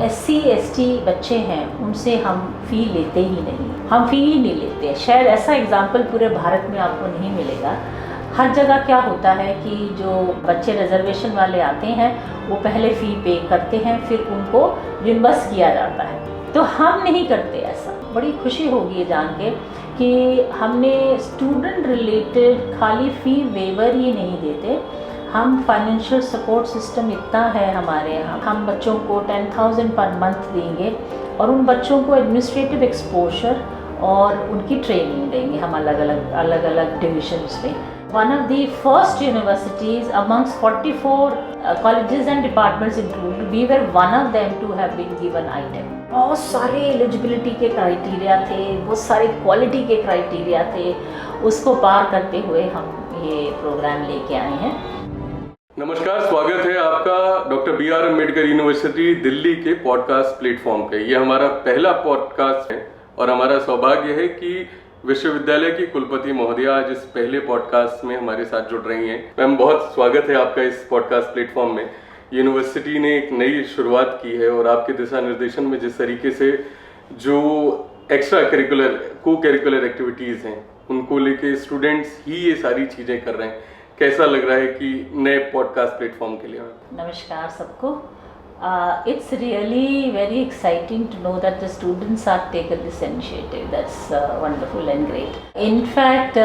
SC ST बच्चे हैं उनसे हम फ़ी लेते ही नहीं, हम फ़ी ही नहीं लेते। शायद ऐसा एग्ज़ाम्पल पूरे भारत में आपको नहीं मिलेगा। हर जगह क्या होता है कि जो बच्चे रिजर्वेशन वाले आते हैं वो पहले फ़ी पे करते हैं, फिर उनको रिम्बर्स किया जाता है। तो हम नहीं करते ऐसा। बड़ी खुशी होगी ये जान के कि हमने स्टूडेंट रिलेटेड खाली फ़ी वेवर ही नहीं देते, हम फाइनेंशियल सपोर्ट सिस्टम इतना है हमारे यहाँ, हम बच्चों को 10,000 पर मंथ देंगे और उन बच्चों को एडमिनिस्ट्रेटिव एक्सपोजर और उनकी ट्रेनिंग देंगे हम अलग अलग डिविजन्स में। One of the first universities amongst 44 colleges and departments included, we were one of them to have been given item. बहुत सारे एलिजिबिलिटी के क्राइटेरिया थे, बहुत सारे क्वालिटी के क्राइटेरिया थे, उसको पार करते हुए हम ये प्रोग्राम लेके आए हैं। नमस्कार, स्वागत है आपका doctor BR Ambedkar university Delhi के पॉडकास्ट प्लेटफॉर्म पे। ये हमारा पहला पॉडकास्ट है और हमारा सौभाग्य है कि विश्वविद्यालय की कुलपति महोदया आज इस पहले पॉडकास्ट में हमारे साथ जुड़ रही हैं। मैम, बहुत स्वागत है आपका इस पॉडकास्ट प्लेटफॉर्म में। यूनिवर्सिटी ने एक नई शुरुआत की है और आपके दिशा निर्देशन में जिस तरीके से जो एक्स्ट्रा करिकुलर को करिकुलर एक्टिविटीज़ हैं उनको लेके स्टूडेंट्स ही ये सारी चीज़ें कर रहे हैं, कैसा लग रहा है कि नए पॉडकास्ट प्लेटफॉर्म के लिए? नमस्कार सबको। It's really very exciting to know that the students are taken this initiative. That's wonderful and great. In fact,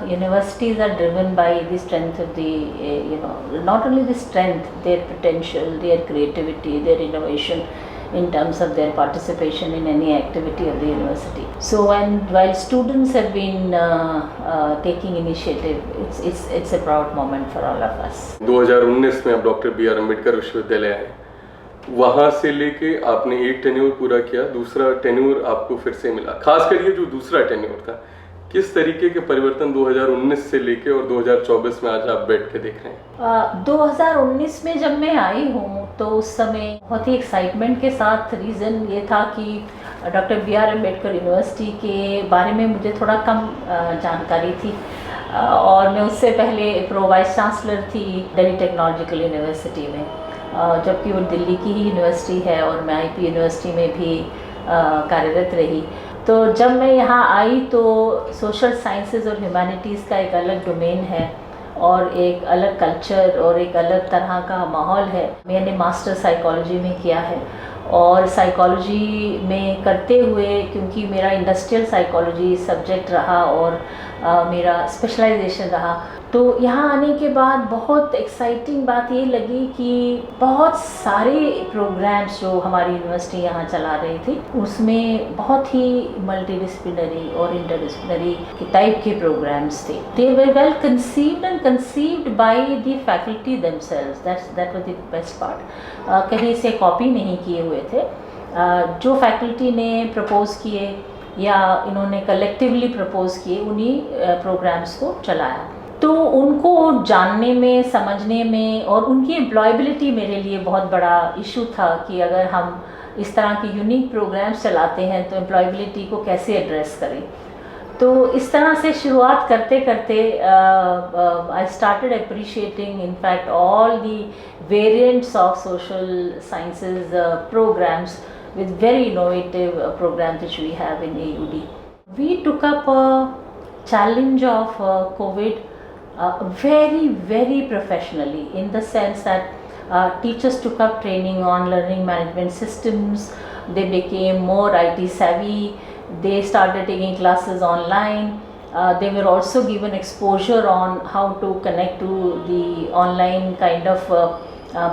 universities are driven by the strength of the, not only the strength, their potential, their creativity, their innovation in terms of their participation in any activity of the university. So while students have been taking initiative, it's a proud moment for all of us. 2019 में आप doctor BR Ambedkar विश्वविद्यालय आए, वहाँ से लेके आपने एक tenure पूरा किया, दूसरा टेन्योर आपको फिर से मिला। खास कर ये जो दूसरा टेन्योर था, किस तरीके के परिवर्तन 2019 से लेके और 2024 में आज आप बैठ के देख रहे हैं? 2019 में जब मैं आई हूँ तो उस समय बहुत ही एक्साइटमेंट के साथ, रीज़न ये था कि डॉक्टर BR अम्बेडकर यूनिवर्सिटी के बारे में मुझे थोड़ा कम जानकारी थी और मैं उससे पहले प्रो वाइस चांसलर थी दिल्ली टेक्नोलॉजिकल यूनिवर्सिटी में, जबकि वो दिल्ली की ही यूनिवर्सिटी है और मैं IP यूनिवर्सिटी में भी कार्यरत रही। तो जब मैं यहाँ आई तो सोशल साइंसेज और ह्यूमैनिटीज़ का एक अलग डोमेन है और एक अलग कल्चर और एक अलग तरह का माहौल है। मैंने मास्टर साइकोलॉजी में किया है और साइकोलॉजी में करते हुए, क्योंकि मेरा इंडस्ट्रियल साइकोलॉजी सब्जेक्ट रहा और मेरा स्पेशलाइजेशन रहा, तो यहाँ आने के बाद बहुत एक्साइटिंग बात ये लगी कि बहुत सारे प्रोग्राम्स जो हमारी यूनिवर्सिटी यहाँ चला रही थी उसमें बहुत ही मल्टीडिसिप्लिनरी और इंटरडिसिप्लिनरी टाइप के प्रोग्राम्स थे। They were well conceived and conceived by the faculty themselves. That was the best part. कहीं से कॉपी नहीं किए हुए थे। जो फैकल्टी ने प्रपोज किए या इन्होंने कलेक्टिवली प्रपोज किए, उन्हीं प्रोग्राम्स को चलाया। तो उनको जानने में, समझने में और उनकी एम्प्लॉयबिलिटी मेरे लिए बहुत बड़ा इशू था कि अगर हम इस तरह के यूनिक प्रोग्राम्स चलाते हैं तो एम्प्लॉयबिलिटी को कैसे एड्रेस करें। तो इस तरह से शुरुआत करते करते I started appreciating in fact all the variants of social sciences programmes with very innovative programs which we have in AUD. We took up a challenge of COVID very professionally, in the sense that teachers took up training on learning management systems. They became more IT savvy. They started taking classes online. They were also given exposure on how to connect to the online kind of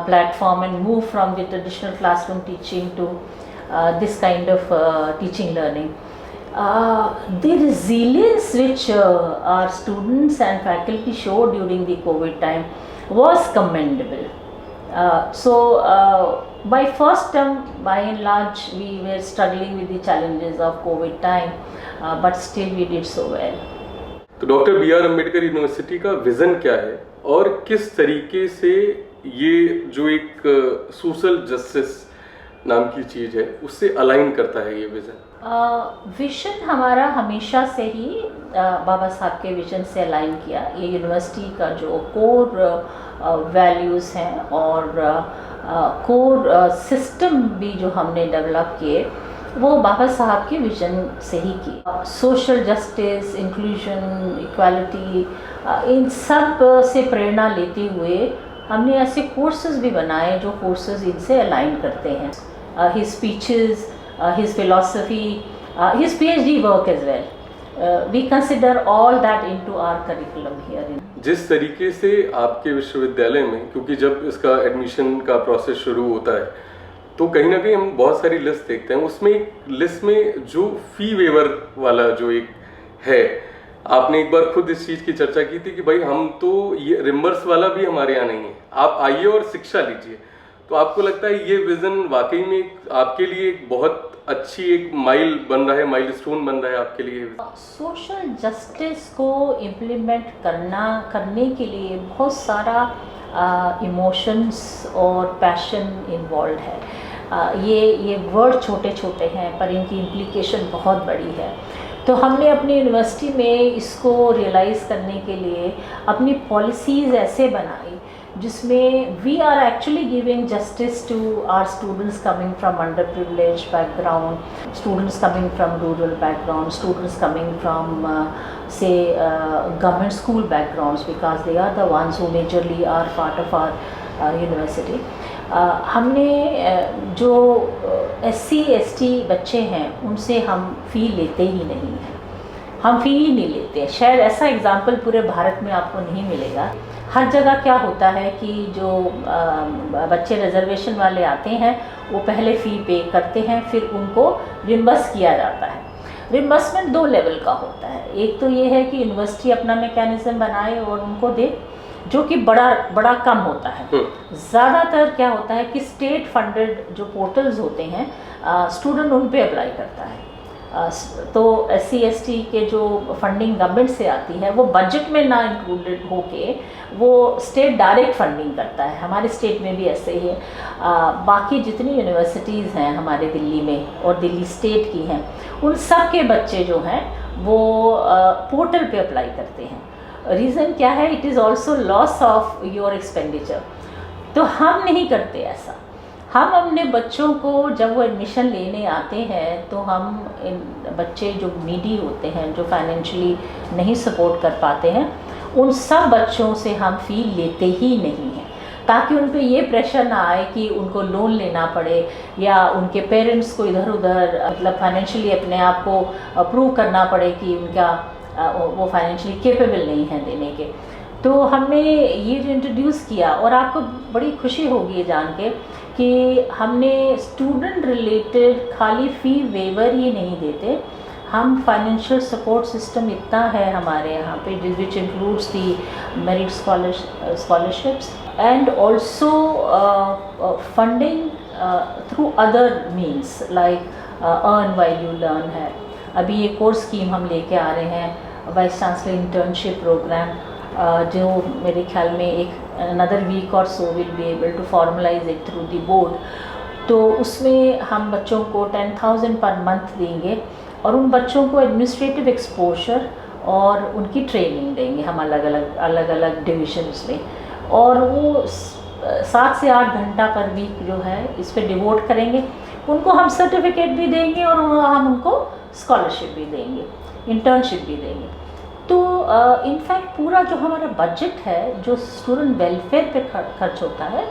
platform and move from the traditional classroom teaching to this kind of teaching learning. The resilience which our students and faculty showed during the COVID time was commendable. By first term, by and large, we were struggling with the challenges of COVID time, but still we did so well. तो doctor BR Ambedkar university का vision क्या है और किस तरीके से ये जो एक सोशल जस्टिस नाम की चीज़ है उससे अलाइन करता है ये विज़न? विजन हमारा हमेशा से ही बाबा साहब के विजन से अलाइन किया। ये यूनिवर्सिटी का जो कोर वैल्यूज़ हैं और कोर सिस्टम भी जो हमने डेवलप किए वो बाबा साहब के विजन से ही किए। सोशल जस्टिस, इंक्लूजन, इक्वालिटी, इन सब से प्रेरणा लेते हुए हमने ऐसे कोर्सेज भी बनाए जो कोर्सेज इनसे अलाइन करते हैं। His speeches, his philosophy, his PhD work as well, we consider all that into our curriculum here. जिस तरीके से आपके विश्वविद्यालय में, क्योंकि जब इसका एडमिशन का प्रोसेस शुरू होता है तो कहीं ना कहीं हम बहुत सारी लिस्ट देखते हैं, उसमें एक लिस्ट में जो फी वेवर वाला जो एक है, आपने एक बार खुद इस चीज़ की चर्चा की थी कि भाई हम तो ये रिम्बर्स वाला भी हमारे यहाँ नहीं है, आप आइए और शिक्षा लीजिए। तो आपको लगता है ये विज़न वाकई में आपके लिए एक बहुत अच्छी एक माइल बन रहा है, माइलस्टोन बन रहा है आपके लिए? सोशल जस्टिस को इम्प्लीमेंट करने के लिए बहुत सारा इमोशंस और पैशन इन्वॉल्व है। ये वर्ड छोटे छोटे हैं पर इनकी इम्प्लीकेशन बहुत बड़ी है। तो हमने अपनी यूनिवर्सिटी में इसको रियलाइज़ करने के लिए अपनी पॉलिसीज़ ऐसे बनाई जिसमें we are actually giving justice to our students coming from under privilege background, students coming from rural background, students coming from से government school backgrounds, because they are the ones who majorly are part of our university. हमने जो SC ST बच्चे हैं उनसे हम फ़ी लेते ही नहीं हैं, हम फ़ी ही नहीं लेते हैं। शायद ऐसा एग्ज़ाम्पल पूरे भारत में आपको नहीं मिलेगा। हर जगह क्या होता है कि जो बच्चे रिजर्वेशन वाले आते हैं वो पहले फ़ी पे करते हैं, फिर उनको रिम्बर्स किया जाता है। रिम्बर्समेंट 2 लेवल का होता है। एक तो ये है कि यूनिवर्सिटी अपना मैकेनिज़्म बनाए और उनको दे, जो कि बड़ा कम होता है। ज़्यादातर क्या होता है कि स्टेट फंडेड जो पोर्टल्स होते हैं, स्टूडेंट उन पे अप्लाई करता है। तो SC ST के जो फंडिंग गवर्नमेंट से आती है वो बजट में ना इंक्लूडेड होके वो स्टेट डायरेक्ट फंडिंग करता है। हमारे स्टेट में भी ऐसे ही है। बाकी जितनी यूनिवर्सिटीज़ हैं हमारे दिल्ली में और दिल्ली स्टेट की हैं, उन सब के बच्चे जो हैं वो पोर्टल पे अप्लाई करते हैं। रीज़न क्या है? It is also loss of your expenditure. तो हम नहीं करते ऐसा। हम अपने बच्चों को जब वो एडमिशन लेने आते हैं तो हम इन बच्चे जो नीडी होते हैं, जो फाइनेंशियली नहीं सपोर्ट कर पाते हैं, उन सब बच्चों से हम फ़ी लेते ही नहीं हैं, ताकि उन पे ये प्रेशर ना आए कि उनको लोन लेना पड़े या उनके पेरेंट्स को इधर उधर मतलब फाइनेंशियली अपने आप को प्रूव करना पड़े कि उनका वो फाइनेंशियली केपेबल नहीं है देने के। तो हमने ये जो इंट्रोड्यूस किया, और आपको बड़ी खुशी होगी ये जान के कि हमने स्टूडेंट रिलेटेड खाली फ़ी वेवर ही नहीं देते, हम फाइनेंशियल सपोर्ट सिस्टम इतना है हमारे यहाँ पे which includes the merit scholarships and also funding through other means like earn while you learn है। अभी एक कोर्स स्कीम हम लेके आ रहे हैं, वाइस चांसलर इंटर्नशिप प्रोग्राम, जो मेरे ख्याल में एक अनदर वीक और so will be able to formalise it through the board. तो उसमें हम बच्चों को 10,000 पर मंथ देंगे और उन बच्चों को एडमिनिस्ट्रेटिव एक्सपोजर और उनकी ट्रेनिंग देंगे हम अलग अलग डिविजन्स में, और वो 7 से 8 घंटा पर वीक जो है इस पर डिवोट करेंगे। उनको हम सर्टिफिकेट भी देंगे और हम उनको स्कॉलरशिप भी देंगे, इंटर्नशिप भी देंगे। तो इनफैक्ट पूरा जो हमारा बजट है जो स्टूडेंट वेलफेयर पे खर्च होता है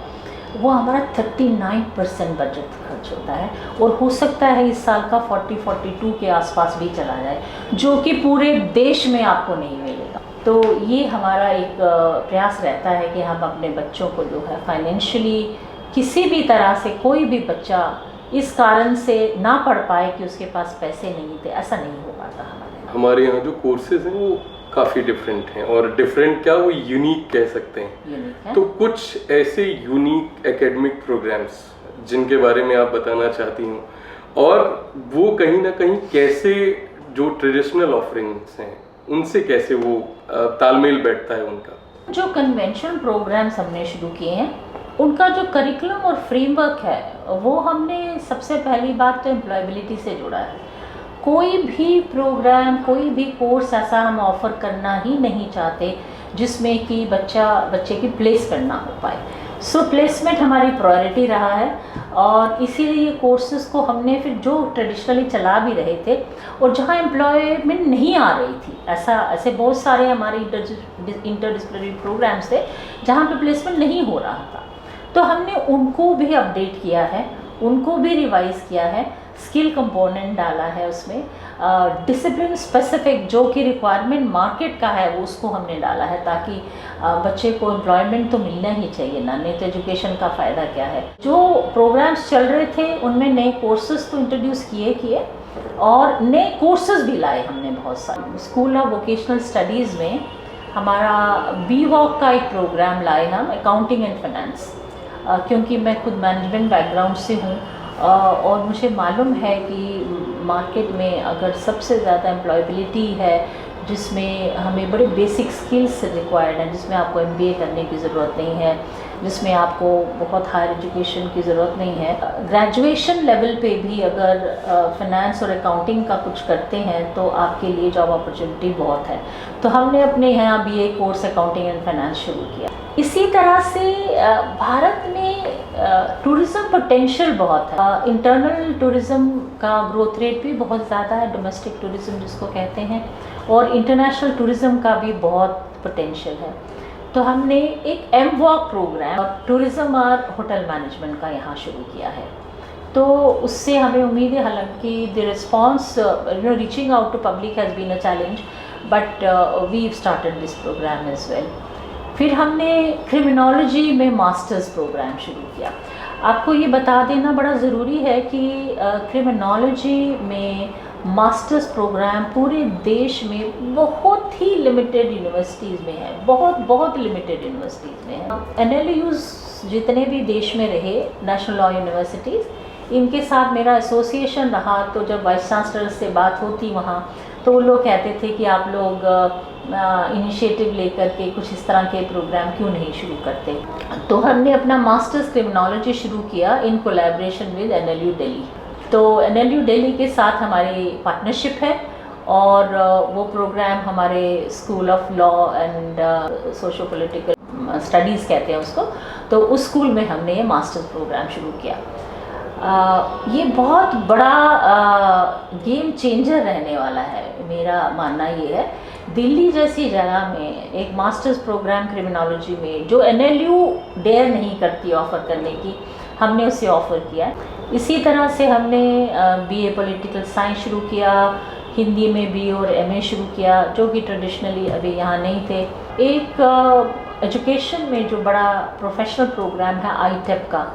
वो हमारा 39% बजट खर्च होता है, और हो सकता है इस साल का 40-42 के आसपास भी चला जाए, जो कि पूरे देश में आपको नहीं मिलेगा। तो ये हमारा एक प्रयास रहता है कि हम अपने बच्चों को जो है फाइनेंशियली किसी भी तरह से, कोई भी बच्चा इस कारण से ना पढ़ पाए कि उसके पास पैसे नहीं थे, ऐसा नहीं हो पाता हमारे यहाँ जो कोर्सेज हैं वो काफ़ी डिफरेंट हैं, और डिफरेंट क्या, वो यूनिक कह सकते हैं। तो कुछ ऐसे यूनिक एकेडमिक प्रोग्राम्स जिनके बारे में आप बताना चाहती हूँ, और वो कहीं ना कहीं कैसे जो ट्रेडिशनल ऑफरिंग्स हैं उनसे कैसे वो तालमेल बैठता है उनका। जो कन्वेंशनल प्रोग्राम्स हमने शुरू किए हैं उनका जो करिकुलम और फ्रेमवर्क है वो हमने सबसे पहली बात तो एम्प्लॉयबिलिटी से जोड़ा है। कोई भी प्रोग्राम, कोई भी कोर्स ऐसा हम ऑफ़र करना ही नहीं चाहते जिसमें कि बच्चे की प्लेसमेंट ना हो पाए। सो प्लेसमेंट हमारी प्रायोरिटी रहा है और इसीलिए कोर्सेज को हमने फिर जो ट्रेडिशनली चला भी रहे थे और जहाँ एम्प्लॉयमेंट नहीं आ रही थी, ऐसे बहुत सारे हमारे इंटरडिसिप्लिनरी प्रोग्राम्स थे जहाँ पे प्लेसमेंट नहीं हो रहा था, तो हमने उनको भी अपडेट किया है, उनको भी रिवाइज़ किया है, स्किल कंपोनेंट डाला है उसमें, डिसिप्लिन स्पेसिफिक जो कि रिक्वायरमेंट मार्केट का है वो उसको हमने डाला है, ताकि बच्चे को एम्प्लॉयमेंट तो मिलना ही चाहिए ना, नहीं तो एजुकेशन का फ़ायदा क्या है। जो प्रोग्राम्स चल रहे थे उनमें नए कोर्सेज तो इंट्रोड्यूस किए और नए कोर्सेज भी लाए हमने बहुत सारे। स्कूल ऑफ वोकेशनल स्टडीज़ में हमारा BVOC का एक प्रोग्राम लाए हम, अकाउंटिंग एंड फाइनेंस, क्योंकि मैं खुद मैनेजमेंट बैकग्राउंड से हूँ और मुझे मालूम है कि मार्केट में अगर सबसे ज़्यादा एम्प्लॉयबिलिटी है जिसमें हमें बड़े बेसिक स्किल्स रिक्वायर्ड हैं, जिसमें आपको MBA करने की ज़रूरत नहीं है, जिसमें आपको बहुत हायर एजुकेशन की ज़रूरत नहीं है, ग्रेजुएशन लेवल पे भी अगर फाइनेंस और अकाउंटिंग का कुछ करते हैं तो आपके लिए जॉब अपॉर्चुनिटी बहुत है। तो हमने अपने यहाँ BA course accounting and finance शुरू किया। इसी तरह से भारत में टूरिज़्म पोटेंशियल बहुत है, इंटरनल टूरिज़्म का ग्रोथ रेट भी बहुत ज़्यादा है, डोमेस्टिक टूरिज़्म जिसको कहते हैं, और इंटरनेशनल टूरिज़्म का भी बहुत पोटेंशियल है। तो हमने एक MVOC प्रोग्राम टूरिज़्म और होटल मैनेजमेंट का यहाँ शुरू किया है। तो उससे हमें उम्मीद है, हालांकि the response reaching out to public has been a challenge, but we started this programme as well. फिर हमने क्रिमिनोलॉजी में मास्टर्स प्रोग्राम शुरू किया। आपको ये बता देना बड़ा ज़रूरी है कि क्रिमिनोलॉजी में मास्टर्स प्रोग्राम पूरे देश में बहुत ही लिमिटेड यूनिवर्सिटीज़ में है, बहुत लिमिटेड यूनिवर्सिटीज़ में है। NLUs जितने भी देश में रहे, नेशनल लॉ यूनिवर्सिटीज़, इनके साथ मेरा एसोसिएशन रहा, तो जब वाइस चांसलर से बात होती वहाँ तो वो लोग कहते थे कि आप लोग इनिशिएटिव लेकर के कुछ इस तरह के प्रोग्राम क्यों नहीं शुरू करते। तो हमने अपना मास्टर्स क्रिमिनोलॉजी शुरू किया in collaboration with NLU Delhi. तो NLU दिल्ली के साथ हमारी पार्टनरशिप है और वो प्रोग्राम हमारे school of law and socio political studies कहते हैं उसको, तो उस स्कूल में हमने ये मास्टर्स प्रोग्राम शुरू किया। ये बहुत बड़ा गेम चेंजर रहने वाला है, मेरा मानना ये है। दिल्ली जैसी जगह में एक मास्टर्स प्रोग्राम क्रिमिनोलॉजी में जो NLU डेयर नहीं करती ऑफ़र करने की, हमने उसे ऑफ़र किया। इसी तरह से हमने BA पॉलिटिकल साइंस शुरू किया, हिंदी में BA और MA शुरू किया, जो कि ट्रेडिशनली अभी यहाँ नहीं थे। एक एजुकेशन में जो बड़ा प्रोफेशनल प्रोग्राम है ITEP का,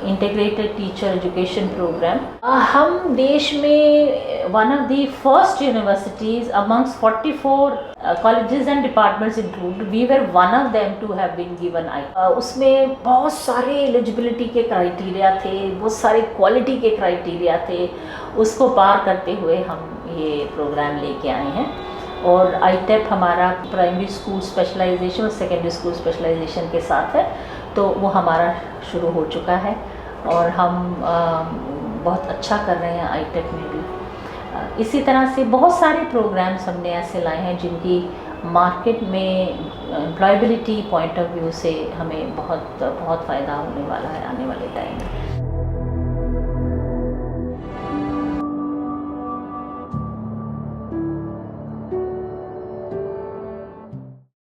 इंटीग्रेटेड टीचर एजुकेशन प्रोग्राम, हम देश में one of the first universities amongst 44 colleges and departments include, we were one of them to have been given उसमें बहुत सारे एलिजिबिलिटी के क्राइटेरिया थे, बहुत सारे क्वालिटी के क्राइटेरिया थे, उसको पार करते हुए हम ये प्रोग्राम लेके आए हैं। और ITEP हमारा प्राइमरी स्कूल स्पेशलाइजेशन और सेकेंडरी स्कूल स्पेशलाइजेशन के साथ है, तो वो हमारा शुरू हो चुका है और हम बहुत अच्छा कर रहे हैं ITEP में भी। इसी तरह से बहुत सारे प्रोग्राम्स हमने ऐसे लाए हैं जिनकी मार्केट में एम्प्लॉयबिलिटी पॉइंट ऑफ व्यू से हमें बहुत फ़ायदा होने वाला है आने वाले टाइम में।